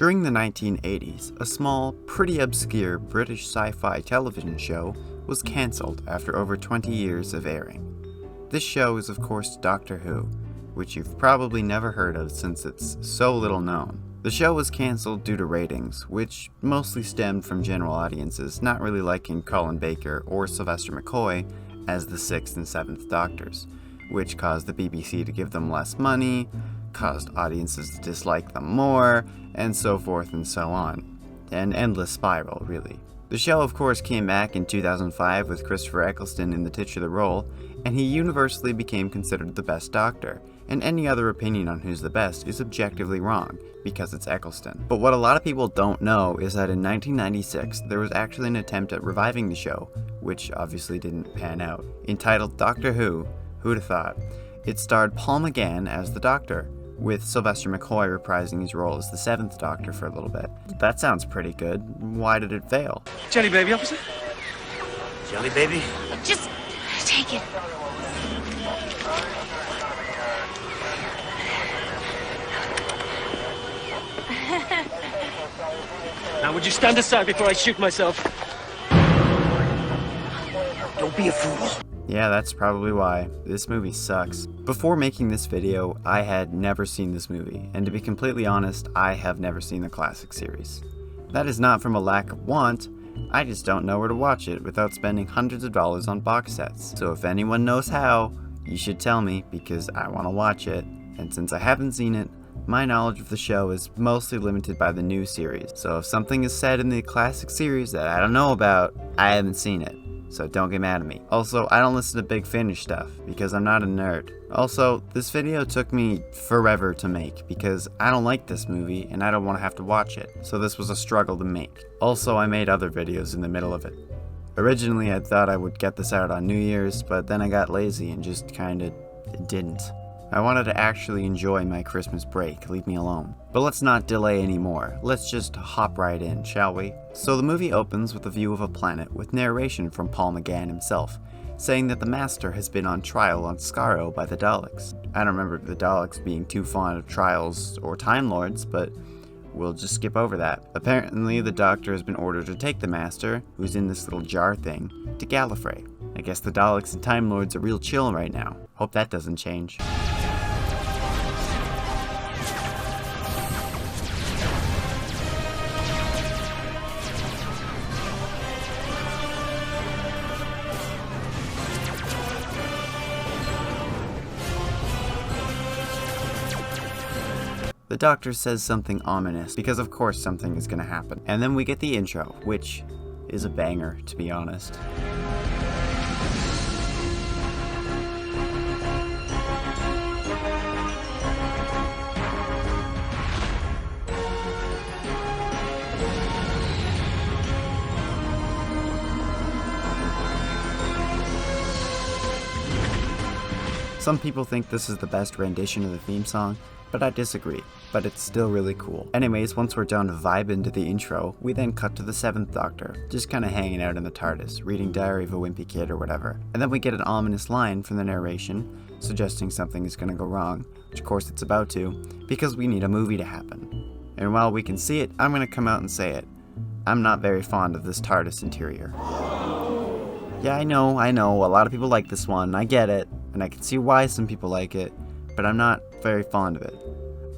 During the 1980s, a small, pretty obscure British sci-fi television show was cancelled after over 20 years of airing. This show is of course Doctor Who, which you've probably never heard of since it's so little known. The show was cancelled due to ratings, which mostly stemmed from general audiences not really liking Colin Baker or Sylvester McCoy as the 6th and 7th Doctors, which caused the BBC to give them less money, caused audiences to dislike them more, and so forth and so on. An endless spiral, really. The show of course came back in 2005 with Christopher Eccleston in the titular role, and he universally became considered the best Doctor, and any other opinion on who's the best is objectively wrong, because it's Eccleston. But what a lot of people don't know is that in 1996 there was actually an attempt at reviving the show, which obviously didn't pan out. Entitled Doctor Who, who'd have thought? It starred Paul McGann as the Doctor, with Sylvester McCoy reprising his role as the 7th Doctor for a little bit. That sounds pretty good. Why did it fail? Jelly baby opposite? Jelly baby? Just take it. Now would you stand aside before I shoot myself? Don't be a fool. Yeah, that's probably why. This movie sucks. Before making this video, I had never seen this movie, and to be completely honest, I have never seen the classic series. That is not from a lack of want, I just don't know where to watch it without spending hundreds of dollars on box sets. So if anyone knows how, you should tell me, because I want to watch it, and since I haven't seen it, my knowledge of the show is mostly limited by the new series. So if something is said in the classic series that I don't know about, I haven't seen it. So don't get mad at me. Also, I don't listen to Big Finish stuff, because I'm not a nerd. Also, this video took me forever to make, because I don't like this movie, and I don't want to have to watch it, so this was a struggle to make. Also, I made other videos in the middle of it. Originally, I thought I would get this out on New Year's, but then I got lazy and just kinda didn't. I wanted to actually enjoy my Christmas break, leave me alone. But let's not delay anymore, let's just hop right in, shall we? So the movie opens with a view of a planet with narration from Paul McGann himself, saying that the Master has been on trial on Skaro by the Daleks. I don't remember the Daleks being too fond of trials or Time Lords, but we'll just skip over that. Apparently the Doctor has been ordered to take the Master, who's in this little jar thing, to Gallifrey. I guess the Daleks and Time Lords are real chill right now. Hope that doesn't change. The Doctor says something ominous, because of course something is gonna happen. And then we get the intro, which is a banger, to be honest. Some people think this is the best rendition of the theme song, but I disagree, but it's still really cool. Anyways, once we're done vibing to the intro, we then cut to the 7th Doctor, just kinda hanging out in the TARDIS, reading Diary of a Wimpy Kid or whatever. And then we get an ominous line from the narration, suggesting something is gonna go wrong, which of course it's about to, because we need a movie to happen. And while we can see it, I'm gonna come out and say it. I'm not very fond of this TARDIS interior. Yeah, I know, a lot of people like this one, I get it, and I can see why some people like it, but I'm not very fond of it.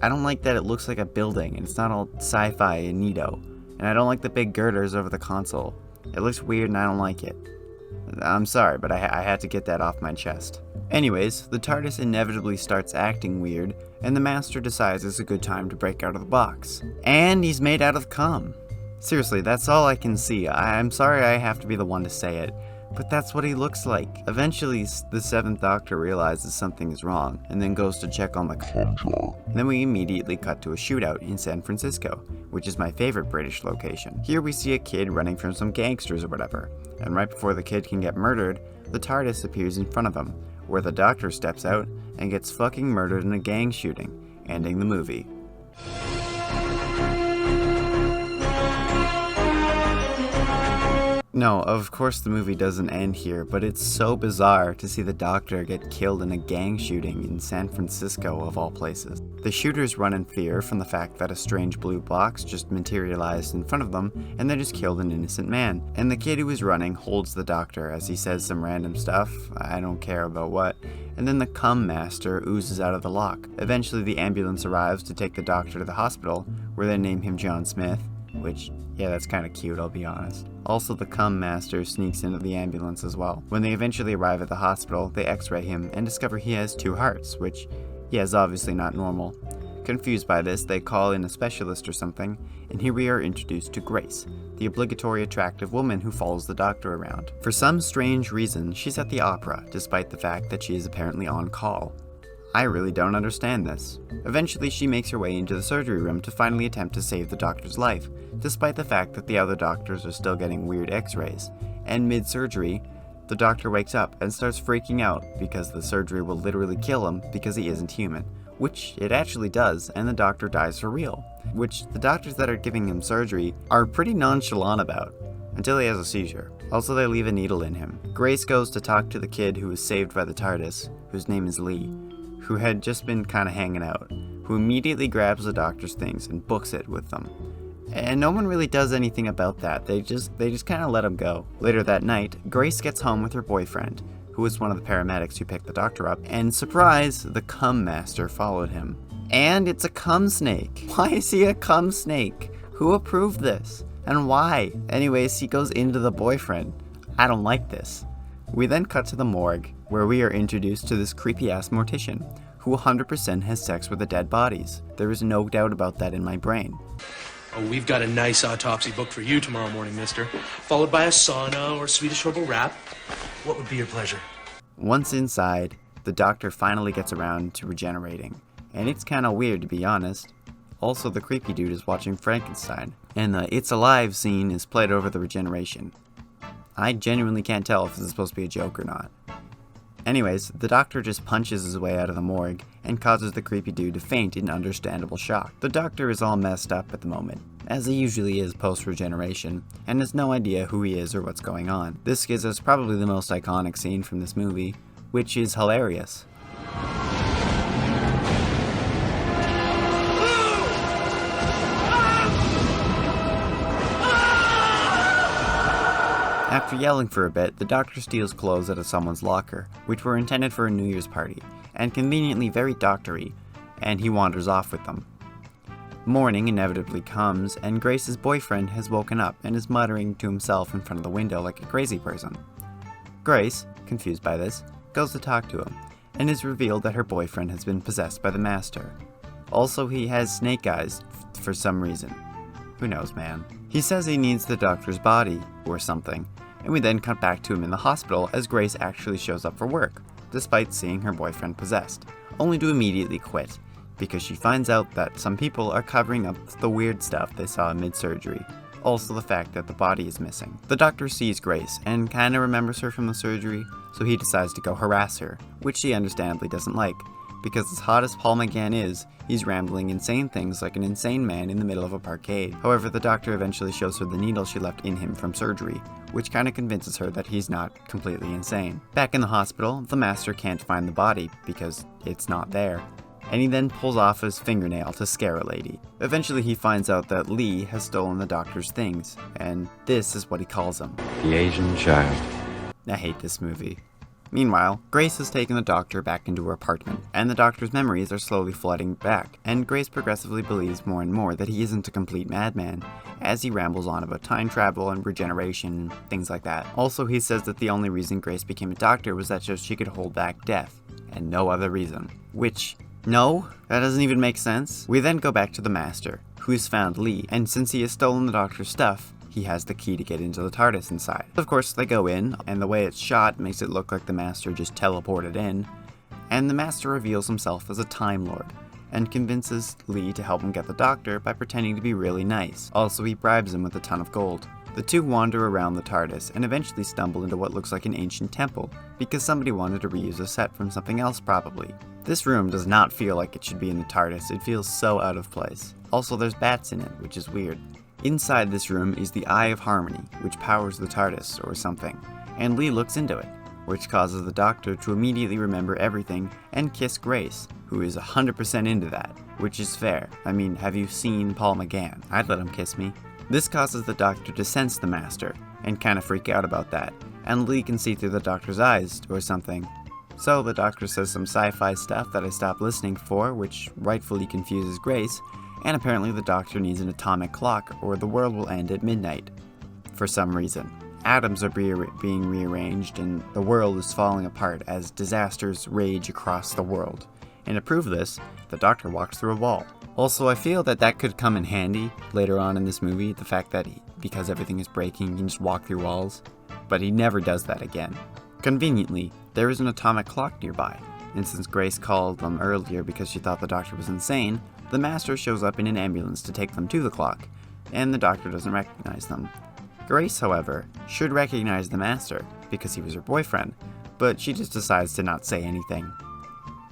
I don't like that it looks like a building and it's not all sci-fi and neato, and I don't like the big girders over the console. It looks weird and I don't like it. I'm sorry, but I had to get that off my chest. Anyways, the TARDIS inevitably starts acting weird, and the Master decides it's a good time to break out of the box. And he's made out of cum. Seriously, that's all I can see. I'm sorry I have to be the one to say it, but that's what he looks like. Eventually, the 7th Doctor realizes something is wrong, and then goes to check on the cum jar. And then we immediately cut to a shootout in San Francisco, which is my favorite British location. Here we see a kid running from some gangsters or whatever, and right before the kid can get murdered, the TARDIS appears in front of him, where the Doctor steps out and gets fucking murdered in a gang shooting, ending the movie. No, of course the movie doesn't end here, but it's so bizarre to see the doctor get killed in a gang shooting in San Francisco of all places. The shooters run in fear from the fact that a strange blue box just materialized in front of them and they just killed an innocent man. And the kid who is running holds the doctor as he says some random stuff, I don't care about what, and then the cum master oozes out of the lock. Eventually the ambulance arrives to take the doctor to the hospital, where they name him John Smith, which, yeah, that's kinda cute, I'll be honest. Also, the cum master sneaks into the ambulance as well. When they eventually arrive at the hospital, they x-ray him and discover he has 2 hearts, which, yeah, is obviously not normal. Confused by this, they call in a specialist or something, and here we are introduced to Grace, the obligatory attractive woman who follows the doctor around. For some strange reason, she's at the opera, despite the fact that she is apparently on call. I really don't understand this. Eventually, she makes her way into the surgery room to finally attempt to save the doctor's life, despite the fact that the other doctors are still getting weird x-rays. And mid-surgery, the doctor wakes up and starts freaking out because the surgery will literally kill him because he isn't human. Which it actually does, and the doctor dies for real. Which the doctors that are giving him surgery are pretty nonchalant about, until he has a seizure. Also, they leave a needle in him. Grace goes to talk to the kid who was saved by the TARDIS, whose name is Lee, who had just been kinda hanging out, who immediately grabs the doctor's things and books it with them. And no one really does anything about that, they just kinda let him go. Later that night, Grace gets home with her boyfriend, who was one of the paramedics who picked the doctor up, and surprise, the cum master followed him. And it's a cum snake. Why is he a cum snake? Who approved this? And why? Anyways, he goes into the boyfriend. I don't like this. We then cut to the morgue, where we are introduced to this creepy-ass mortician, who 100% has sex with the dead bodies. There is no doubt about that in my brain. Oh, we've got a nice autopsy booked for you tomorrow morning, mister. Followed by a sauna or Swedish herbal wrap. What would be your pleasure? Once inside, the doctor finally gets around to regenerating, and it's kinda weird to be honest. Also, the creepy dude is watching Frankenstein, and the It's Alive scene is played over the regeneration. I genuinely can't tell if this is supposed to be a joke or not. Anyways, the doctor just punches his way out of the morgue and causes the creepy dude to faint in understandable shock. The doctor is all messed up at the moment, as he usually is post-regeneration, and has no idea who he is or what's going on. This gives us probably the most iconic scene from this movie, which is hilarious. After yelling for a bit, the doctor steals clothes out of someone's locker, which were intended for a New Year's party, and conveniently very doctor-y, and he wanders off with them. Morning inevitably comes, and Grace's boyfriend has woken up and is muttering to himself in front of the window like a crazy person. Grace, confused by this, goes to talk to him, and is revealed that her boyfriend has been possessed by the master. Also, he has snake eyes, for some reason. Who knows, man. He says he needs the doctor's body, or something, and we then cut back to him in the hospital as Grace actually shows up for work, despite seeing her boyfriend possessed, only to immediately quit, because she finds out that some people are covering up the weird stuff they saw mid-surgery, also the fact that the body is missing. The doctor sees Grace and kinda remembers her from the surgery, so he decides to go harass her, which she understandably doesn't like, because as hot as Paul McGann is, he's rambling insane things like an insane man in the middle of a parkade. However, the doctor eventually shows her the needle she left in him from surgery, which kinda convinces her that he's not completely insane. Back in the hospital, the master can't find the body because it's not there, and he then pulls off his fingernail to scare a lady. Eventually he finds out that Lee has stolen the doctor's things, and this is what he calls him. The Asian child. I hate this movie. Meanwhile, Grace has taken the doctor back into her apartment, and the doctor's memories are slowly flooding back, and Grace progressively believes more and more that he isn't a complete madman, as he rambles on about time travel and regeneration and things like that. Also, he says that the only reason Grace became a doctor was that so she could hold back death, and no other reason. Which, no, that doesn't even make sense. We then go back to the master, who's found Lee, and since he has stolen the doctor's stuff, he has the key to get into the TARDIS inside. Of course, they go in, and the way it's shot makes it look like the master just teleported in, and the master reveals himself as a Time Lord, and convinces Lee to help him get the doctor by pretending to be really nice. Also, he bribes him with a ton of gold. The two wander around the TARDIS, and eventually stumble into what looks like an ancient temple, because somebody wanted to reuse a set from something else probably. This room does not feel like it should be in the TARDIS, it feels so out of place. Also, there's bats in it, which is weird. Inside this room is the Eye of Harmony, which powers the TARDIS or something, and Lee looks into it, which causes the Doctor to immediately remember everything and kiss Grace, who is 100% into that, which is fair. I mean, have you seen Paul McGann? I'd let him kiss me. This causes the Doctor to sense the Master, and kind of freak out about that, and Lee can see through the Doctor's eyes or something. So the Doctor says some sci-fi stuff that I stopped listening for, which rightfully confuses Grace, and apparently the Doctor needs an atomic clock or the world will end at midnight. For some reason. Atoms are being rearranged and the world is falling apart as disasters rage across the world. And to prove this, the Doctor walks through a wall. Also, I feel that could come in handy later on in this movie, the fact that because everything is breaking, he can just walk through walls. But he never does that again. Conveniently, there is an atomic clock nearby, and since Grace called them earlier because she thought the Doctor was insane, the Master shows up in an ambulance to take them to the clock, and the Doctor doesn't recognize them. Grace, however, should recognize the Master because he was her boyfriend, but she just decides to not say anything.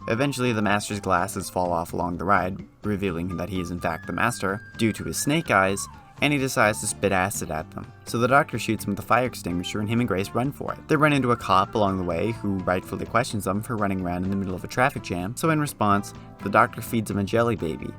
Eventually, the Master's glasses fall off along the ride, revealing that he is in fact the Master due to his snake eyes, and he decides to spit acid at them. So the Doctor shoots him with a fire extinguisher and him and Grace run for it. They run into a cop along the way who rightfully questions them for running around in the middle of a traffic jam, so in response, the Doctor feeds him a jelly baby,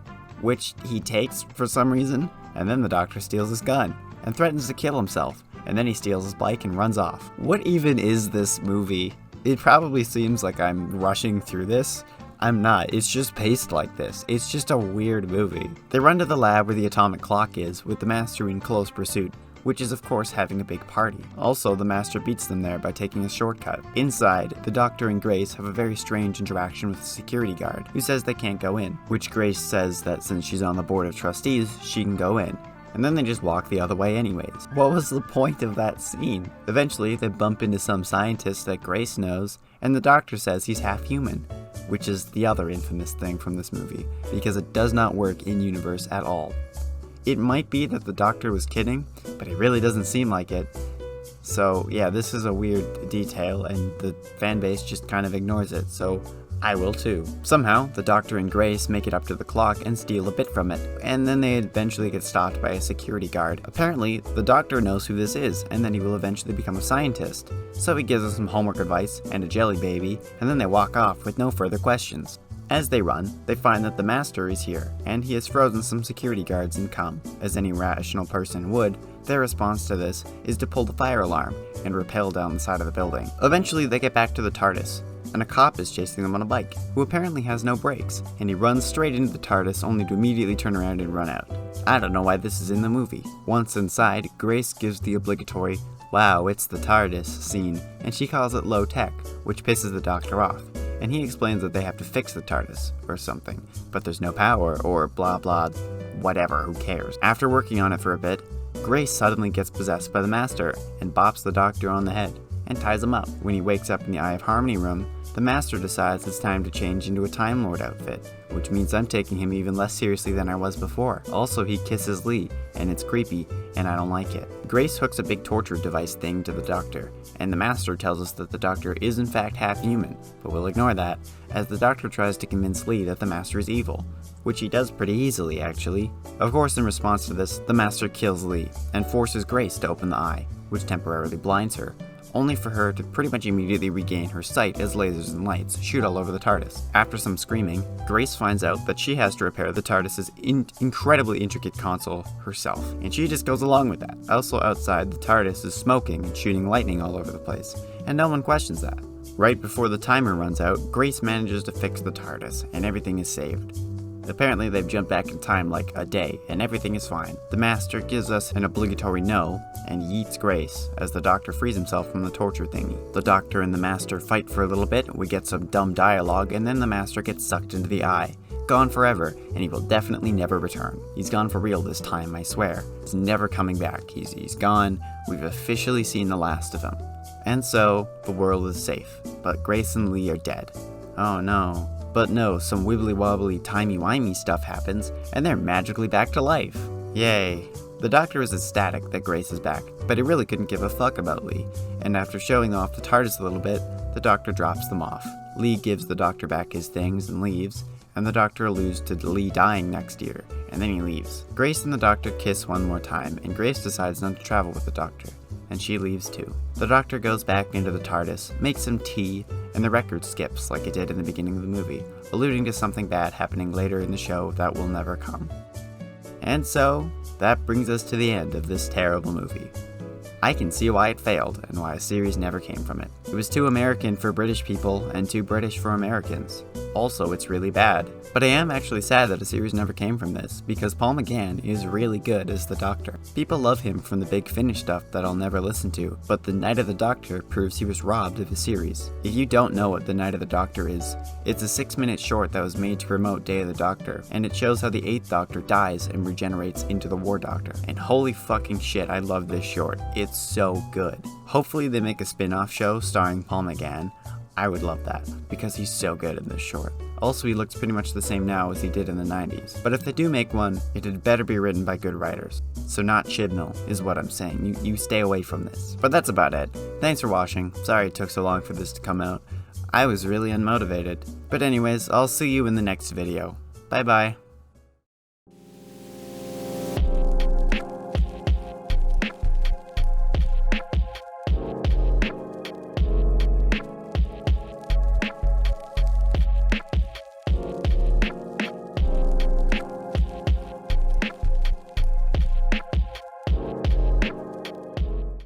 which he takes for some reason, and then the Doctor steals his gun and threatens to kill himself, and then he steals his bike and runs off. What even is this movie? It probably seems like I'm rushing through this. I'm not. It's just paced like this. It's just a weird movie. They run to the lab where the atomic clock is, with the Master in close pursuit, which is of course having a big party. Also, the Master beats them there by taking a shortcut. Inside, the Doctor and Grace have a very strange interaction with the security guard, who says they can't go in, which Grace says that since she's on the board of trustees, she can go in. And then they just walk the other way anyways. What was the point of that scene? Eventually, they bump into some scientist that Grace knows, and the Doctor says he's half human, which is the other infamous thing from this movie, because it does not work in-universe at all. It might be that the Doctor was kidding, but it really doesn't seem like it. So yeah, this is a weird detail, and the fanbase just kind of ignores it, so I will too. Somehow, the Doctor and Grace make it up to the clock and steal a bit from it, and then they eventually get stopped by a security guard. Apparently, the Doctor knows who this is, and that he will eventually become a scientist. So he gives us some homework advice and a jelly baby, and then they walk off with no further questions. As they run, they find that the Master is here, and he has frozen some security guards and come. As any rational person would, their response to this is to pull the fire alarm and rappel down the side of the building. Eventually, they get back to the TARDIS, and a cop is chasing them on a bike, who apparently has no brakes, and he runs straight into the TARDIS only to immediately turn around and run out. I don't know why this is in the movie. Once inside, Grace gives the obligatory, "Wow, it's the TARDIS" scene, and she calls it low tech, which pisses the Doctor off, and he explains that they have to fix the TARDIS, or something, but there's no power, or blah blah, whatever, who cares. After working on it for a bit, Grace suddenly gets possessed by the Master, and bops the Doctor on the head, and ties him up. When he wakes up in the Eye of Harmony room, the Master decides it's time to change into a Time Lord outfit, which means I'm taking him even less seriously than I was before. Also, he kisses Lee, and it's creepy, and I don't like it. Grace hooks a big torture device thing to the Doctor, and the Master tells us that the Doctor is in fact half human, but we'll ignore that, as the Doctor tries to convince Lee that the Master is evil, which he does pretty easily actually. Of course, in response to this, the Master kills Lee, and forces Grace to open the eye, which temporarily blinds her, only for her to pretty much immediately regain her sight as lasers and lights shoot all over the TARDIS. After some screaming, Grace finds out that she has to repair the TARDIS's incredibly intricate console herself, and she just goes along with that. Also outside, the TARDIS is smoking and shooting lightning all over the place, and no one questions that. Right before the timer runs out, Grace manages to fix the TARDIS, and everything is saved. Apparently they've jumped back in time like a day, and everything is fine. The Master gives us an obligatory no, and yeets Grace, as the Doctor frees himself from the torture thingy. The Doctor and the Master fight for a little bit, we get some dumb dialogue, and then the Master gets sucked into the eye. Gone forever, and he will definitely never return. He's gone for real this time, I swear. He's never coming back. He's gone. We've officially seen the last of him. And so, the world is safe, but Grace and Lee are dead. Oh no. But no, some wibbly-wobbly, timey-wimey stuff happens, and they're magically back to life. Yay. The Doctor is ecstatic that Grace is back, but he really couldn't give a fuck about Lee, and after showing off the TARDIS a little bit, the Doctor drops them off. Lee gives the Doctor back his things and leaves, and the Doctor alludes to Lee dying next year, and then he leaves. Grace and the Doctor kiss one more time, and Grace decides not to travel with the Doctor, and she leaves too. The Doctor goes back into the TARDIS, makes some tea, and the record skips like it did in the beginning of the movie, alluding to something bad happening later in the show that will never come. And so, that brings us to the end of this terrible movie. I can see why it failed, and why a series never came from it. It was too American for British people, and too British for Americans. Also, it's really bad. But I am actually sad that a series never came from this, because Paul McGann is really good as the Doctor. People love him from the Big Finish stuff that I'll never listen to, but The Night of the Doctor proves he was robbed of a series. If you don't know what The Night of the Doctor is, it's a 6-minute short that was made to promote Day of the Doctor, and it shows how the 8th Doctor dies and regenerates into the War Doctor. And holy fucking shit, I love this short. It's so good. Hopefully they make a spin-off show starring Paul McGann. I would love that, because he's so good in this short. Also, he looks pretty much the same now as he did in the 90s. But if they do make one, it had better be written by good writers. So not Chibnall, is what I'm saying. You stay away from this. But that's about it. Thanks for watching. Sorry it took so long for this to come out. I was really unmotivated. But anyways, I'll see you in the next video. Bye bye.